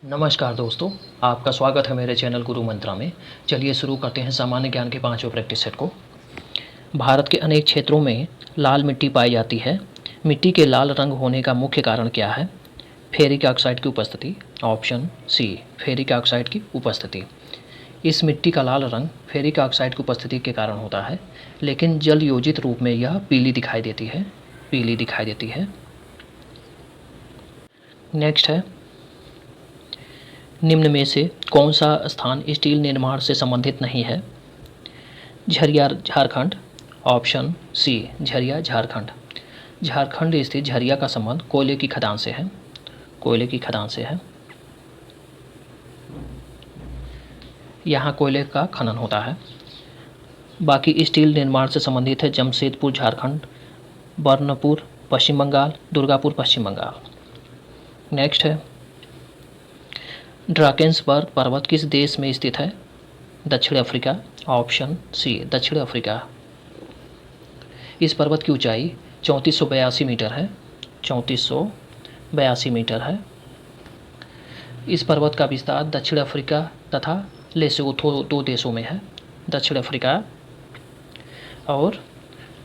नमस्कार दोस्तों, आपका स्वागत है मेरे चैनल गुरु मंत्रा में। चलिए शुरू करते हैं सामान्य ज्ञान के 5वें प्रैक्टिस सेट को। भारत के अनेक क्षेत्रों में लाल मिट्टी पाई जाती है। मिट्टी के लाल रंग होने का मुख्य कारण क्या है? फेरिक ऑक्साइड की उपस्थिति। ऑप्शन सी, फेरिक ऑक्साइड की उपस्थिति। इस मिट्टी का लाल रंग फेरिक ऑक्साइड की उपस्थिति के कारण होता है, लेकिन जल योजित रूप में यह पीली दिखाई देती है। नेक्स्ट है, निम्न में से कौन सा स्थान स्टील निर्माण से संबंधित नहीं है? झरिया झारखंड। Option C, Jharia Jharkhand. झारखंड स्थित झरिया का संबंध कोयले की खदान से है। यहाँ कोयले का खनन होता है। बाकी स्टील निर्माण से संबंधित है जमशेदपुर झारखंड, बर्नपुर पश्चिम बंगाल, दुर्गापुर पश्चिम बंगाल। नेक्स्ट है, ड्राकेंसबर्ग पर्वत किस देश में स्थित है? दक्षिण अफ्रीका। ऑप्शन सी, दक्षिण अफ्रीका। इस पर्वत की ऊंचाई 3482 मीटर है। 3482 मीटर है। इस पर्वत का विस्तार दक्षिण अफ्रीका तथा लेसोथो दो देशों में है। दक्षिण अफ्रीका और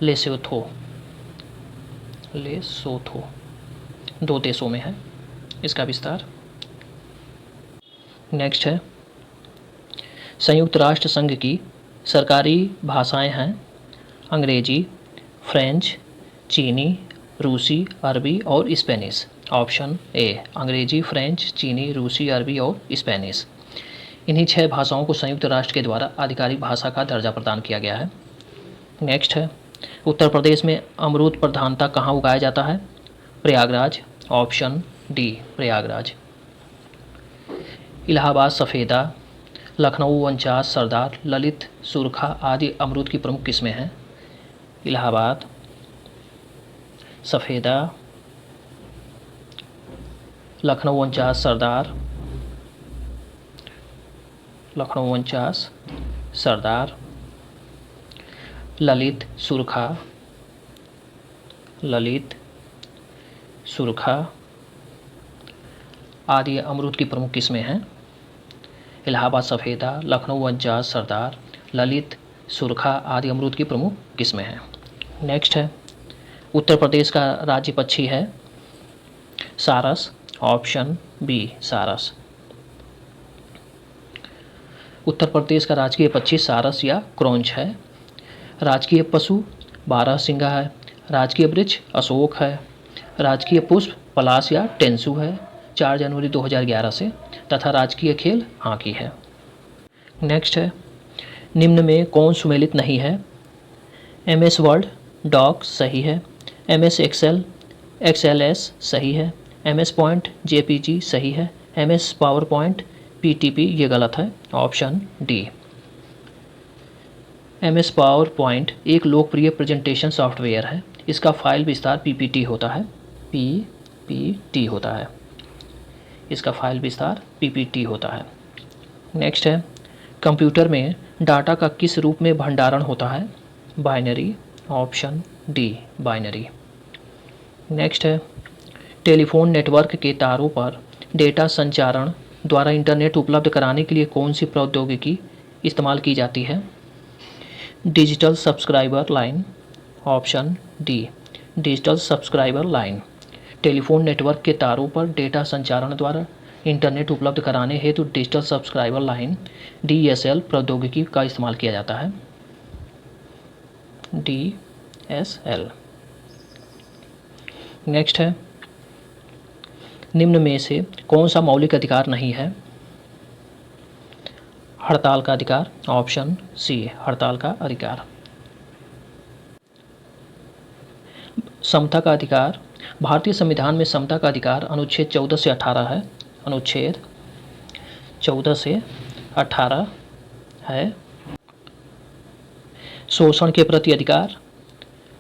लेसोथो दो देशों में है इसका विस्तार। नेक्स्ट है, संयुक्त राष्ट्र संघ की सरकारी भाषाएं हैं अंग्रेजी, फ्रेंच, चीनी, रूसी, अरबी और स्पेनिश। ऑप्शन ए, अंग्रेजी, फ्रेंच, चीनी, रूसी, अरबी और स्पेनिश। इन्हीं 6 भाषाओं को संयुक्त राष्ट्र के द्वारा आधिकारिक भाषा का दर्जा प्रदान किया गया है। नेक्स्ट है, उत्तर प्रदेश में अमरूद प्रधानता कहाँ उगाया जाता है? प्रयागराज। Option D, Prayagraj. इलाहाबाद सफ़ेदा, लखनऊ 49, सरदार, ललित, सुरखा आदि अमरूद की प्रमुख किस्में हैं। इलाहाबाद सफ़ेदा, लखनऊ 49, सरदार, ललित, सुरखा आदि अमरूद की प्रमुख किस्में हैं। इलाहाबाद सफ़ेदा, लखनऊ 49, सरदार, ललित, सुरखा आदि अमरूद की प्रमुख किस्में हैं। नेक्स्ट है, उत्तर प्रदेश का राज्य पक्षी है सारस। ऑप्शन बी, सारस। उत्तर प्रदेश का राजकीय पक्षी सारस या क्रोंच है। राजकीय पशु बारहसिंगा है। राजकीय वृक्ष अशोक है। राजकीय पुष्प पलाश या टेंसू है 4 जनवरी 2011 से, तथा राजकीय खेल हॉकी है। नेक्स्ट है, निम्न में कौन सुमेलित नहीं है? MS वर्ड डॉक सही है। MS एक्सेल XLS सही है। MS पॉइंट JPG सही है। MS पावर पॉइंट PTP ये गलत है। Option D. MS power point एक लोकप्रिय प्रेजेंटेशन सॉफ्टवेयर है। इसका फाइल विस्तार PPT होता है। PPT होता है। इसका फाइल विस्तार PPT होता है। नेक्स्ट है, कंप्यूटर में डाटा का किस रूप में भंडारण होता है? Binary. Option D, binary. Next है, टेलीफोन नेटवर्क के तारों पर डेटा संचारण द्वारा इंटरनेट उपलब्ध कराने के लिए कौन सी प्रौद्योगिकी इस्तेमाल की जाती है? Digital subscriber line. Option D, digital subscriber line. Telephone network के तारों पर डेटा संचारण द्वारा इंटरनेट उपलब्ध कराने हेतु डिजिटल सब्सक्राइबर लाइन DSL प्रौद्योगिकी का इस्तेमाल किया जाता है। DSL। नेक्स्ट है, निम्न में से कौन सा मौलिक अधिकार नहीं है? हड़ताल का अधिकार। ऑप्शन सी, हड़ताल का अधिकार। समता का अधिकार। भारतीय संविधान में समता का अधिकार अनुच्छेद 14 से 18 है। अनुच्छेद 14 से 18 है। शोषण के प्रति अधिकार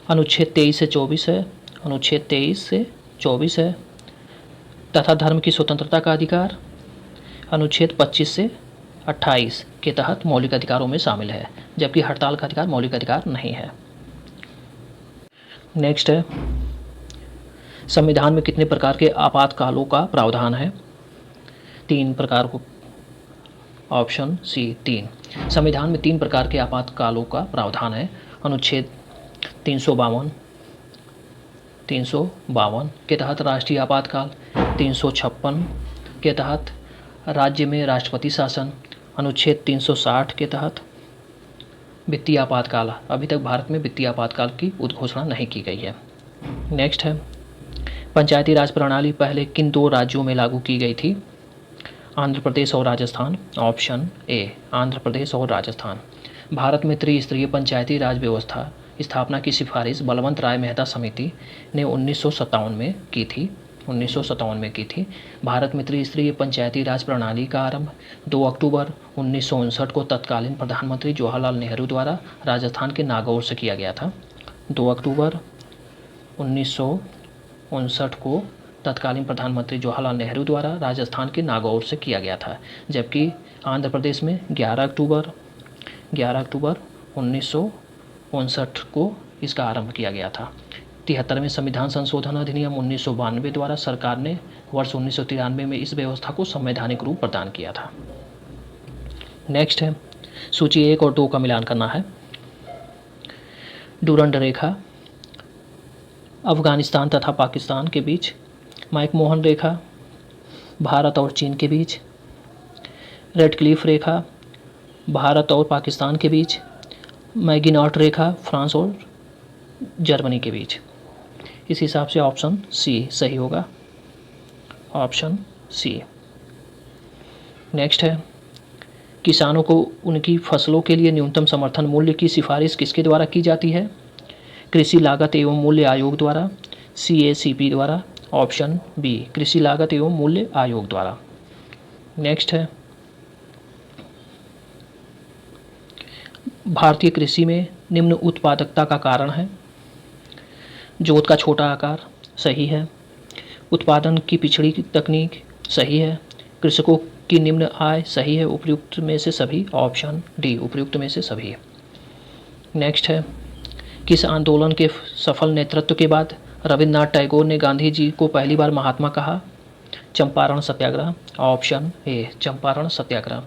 अनुच्छेद 23 से 24 है। अनुच्छेद 23 से 24 है। तथा धर्म की स्वतंत्रता का अधिकार अनुच्छेद 25 से 28 के तहत मौलिक अधिकारों में शामिल है, जबकि हड़ताल का अधिकार मौलिक अधिकार नहीं है। नेक्स्ट है, संविधान में कितने प्रकार के आपातकालों का प्रावधान है? 3 प्रकार को, ऑप्शन सी 3। संविधान में 3 प्रकार के आपातकालों का प्रावधान है। अनुच्छेद 352 के तहत राष्ट्रीय आपातकाल, 356 के तहत राज्य में राष्ट्रपति शासन, अनुच्छेद 360 के तहत वित्तीय आपातकाल। अभी तक भारत में वित्तीय आपातकाल की उद्घोषणा नहीं की गई है। नेक्स्ट है, पंचायती राज प्रणाली पहले किन 2 राज्यों में लागू की गई थी? आंध्र प्रदेश और राजस्थान, ऑप्शन ए आंध्र प्रदेश और राजस्थान। भारत में त्रिस्तरीय पंचायती राज व्यवस्था स्थापना की सिफारिश बलवंत राय मेहता समिति ने 1957 में की थी। भारत में त्रिस्तरीय पंचायती राज प्रणाली का आरंभ 2 अक्टूबर 1959 को तत्कालीन प्रधानमंत्री जवाहरलाल नेहरू द्वारा राजस्थान के नागौर से किया गया था। 2 अक्टूबर 1959 को तत्कालीन प्रधानमंत्री जवाहरलाल नेहरू द्वारा राजस्थान के नागौर से किया गया था, जबकि आंध्र प्रदेश में 11 अक्टूबर 1959 को इसका आरंभ किया गया था। 73वें संविधान संशोधन अधिनियम 1992 द्वारा सरकार ने वर्ष 1993 में इस व्यवस्था को संवैधानिक रूप प्रदान किया था। नेक्स्ट है, सूची 1 और 2 का मिलान करना है। डूरंड रेखा अफगानिस्तान तथा पाकिस्तान के बीच, मैकमोहन रेखा भारत और चीन के बीच, रेड क्लिफ रेखा भारत और पाकिस्तान के बीच, मैगिनॉट रेखा फ्रांस और जर्मनी के बीच। इस हिसाब से ऑप्शन सी सही होगा, ऑप्शन सी। नेक्स्ट है, किसानों को उनकी फसलों के लिए न्यूनतम समर्थन मूल्य की सिफारिश किसके द्वारा की जाती है? कृषि लागत एवं मूल्य आयोग द्वारा, CACP द्वारा, ऑप्शन बी कृषि लागत एवं मूल्य आयोग द्वारा। नेक्स्ट है, भारतीय कृषि में निम्न उत्पादकता का कारण है? जोत का छोटा आकार सही है, उत्पादन की पिछड़ी तकनीक सही है, कृषकों की निम्न आय सही है, उपयुक्त में से सभी, ऑप्शन डी उपयुक्त में से सभी। नेक्स्ट है, किस आंदोलन के सफल नेतृत्व के बाद रविन्द्रनाथ टैगोर ने गांधी जी को पहली बार महात्मा कहा? चंपारण सत्याग्रह, ऑप्शन ए चंपारण सत्याग्रह।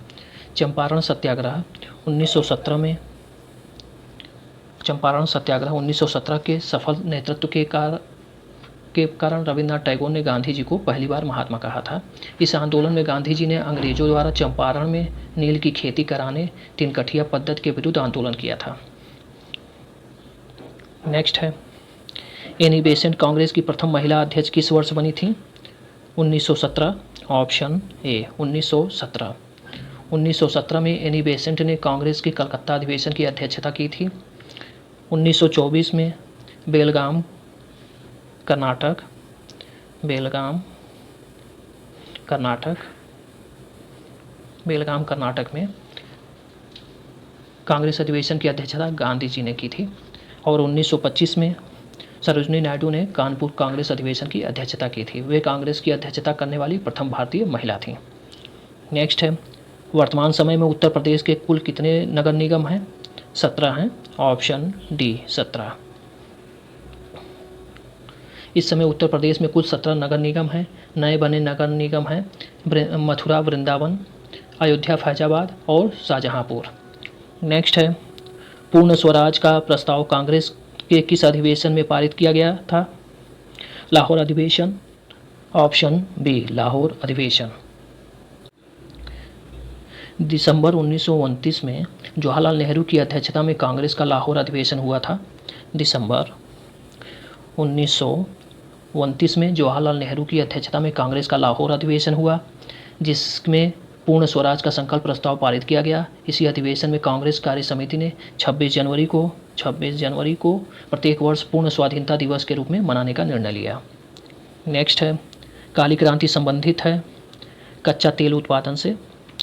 चंपारण सत्याग्रह 1917 के सफल नेतृत्व के कारण रविन्द्रनाथ टैगोर ने गांधी जी को पहली बार महात्मा कहा था। इस आंदोलन में गांधी जी ने अंग्रेजों द्वारा चंपारण में नील की खेती कराने तिनकठिया पद्धति के विरुद्ध आंदोलन किया था। नेक्स्ट है, एनी बेसेंट कांग्रेस की प्रथम महिला अध्यक्ष किस वर्ष बनी थी? 1917, ऑप्शन ए 1917। 1917 में एनी बेसेंट ने कांग्रेस के कलकत्ता अधिवेशन की अध्यक्षता की थी। 1924 में बेलगाम कर्नाटक में कांग्रेस अधिवेशन की अध्यक्षता गांधी जी ने की थी। और 1925 में सरोजिनी नायडू ने कानपुर कांग्रेस अधिवेशन की अध्यक्षता की थी। वे कांग्रेस की अध्यक्षता करने वाली प्रथम भारतीय महिला थीं। नेक्स्ट है, वर्तमान समय में उत्तर प्रदेश के कुल कितने नगर निगम हैं? 17 हैं, ऑप्शन डी 17। इस समय उत्तर प्रदेश में कुल 17 नगर निगम हैं। नए बने नगर निगम हैं मथुरा, वृंदावन, अयोध्या, फैजाबाद और शाहजहांपुर। नेक्स्ट है, पूर्ण स्वराज का प्रस्ताव कांग्रेस के किस अधिवेशन में पारित किया गया था? लाहौर अधिवेशन, ऑप्शन बी लाहौर अधिवेशन। दिसंबर 1929 में जवाहरलाल नेहरू की अध्यक्षता में कांग्रेस का लाहौर अधिवेशन हुआ था। दिसंबर 1929 में जवाहरलाल नेहरू की अध्यक्षता में कांग्रेस का लाहौर अधिवेशन हुआ, जिसमें पूर्ण स्वराज का संकल्प प्रस्ताव पारित किया गया। इसी अधिवेशन में कांग्रेस कार्य समिति ने 26 जनवरी को प्रत्येक वर्ष पूर्ण स्वाधीनता दिवस के रूप में मनाने का निर्णय लिया। नेक्स्ट है, काली क्रांति संबंधित है कच्चा तेल उत्पादन से,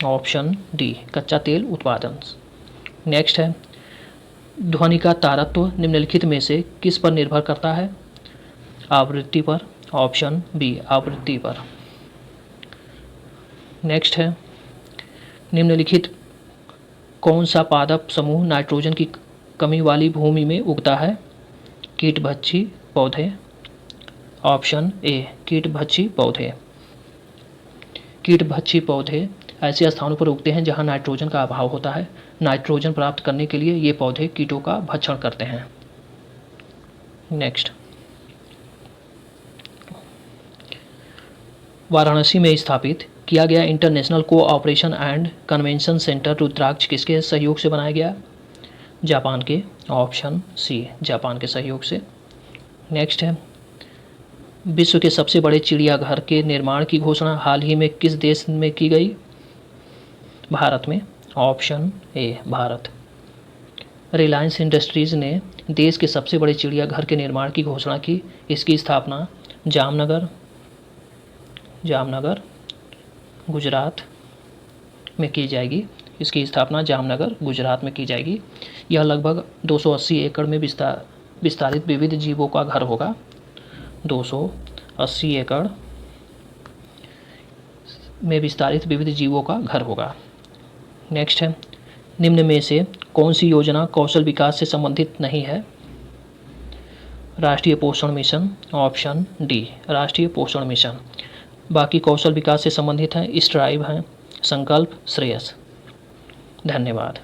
ऑप्शन डी कच्चा तेल उत्पादन। नेक्स्ट है, ध्वनि का तारतम्य निम्नलिखित में से किस पर निर्भर करता है? आवृत्ति पर, ऑप्शन बी आवृत्ति पर। नेक्स्ट है, निम्नलिखित कौन सा पादप समूह नाइट्रोजन की कमी वाली भूमि में उगता है? कीटभक्षी पौधे, ऑप्शन ए कीटभक्षी पौधे। कीटभक्षी पौधे ऐसे स्थानों पर उगते हैं जहां नाइट्रोजन का अभाव होता है। नाइट्रोजन प्राप्त करने के लिए ये पौधे कीटों का भक्षण करते हैं। नेक्स्ट, वाराणसी में स्थापित किया गया international cooperation and convention centre Rudraksh किसके सहयोग से बनाया गया? जापान के, ऑप्शन सी, जापान के सहयोग से। नेक्स्ट है, विश्व के सबसे बड़े चिड़ियाघर के निर्माण की घोषणा हाल ही में किस देश में की गई? भारत में, option A, Bharat. Reliance industries ने देश के सबसे बड़े चिड़ियाघर के निर्माण की घोषणा की। इसकी स्थापना जामनगर गुजरात में की जाएगी। इसकी स्थापना जामनगर गुजरात में की जाएगी। यह लगभग 280 एकड़ में विस्तारित विविध जीवों का घर होगा। 280 एकड़ में विस्तारित विविध जीवों का घर होगा। नेक्स्ट है, निम्न में से कौन सी योजना कौशल विकास से संबंधित नहीं है? राष्ट्रीय पोषण मिशन, ऑप्शन डी, राष्ट्रीय पोषण मिशन। बाकी कौशल विकास से संबंधित हैं, स्ट्राइव हैं, संकल्प, श्रेयस। धन्यवाद।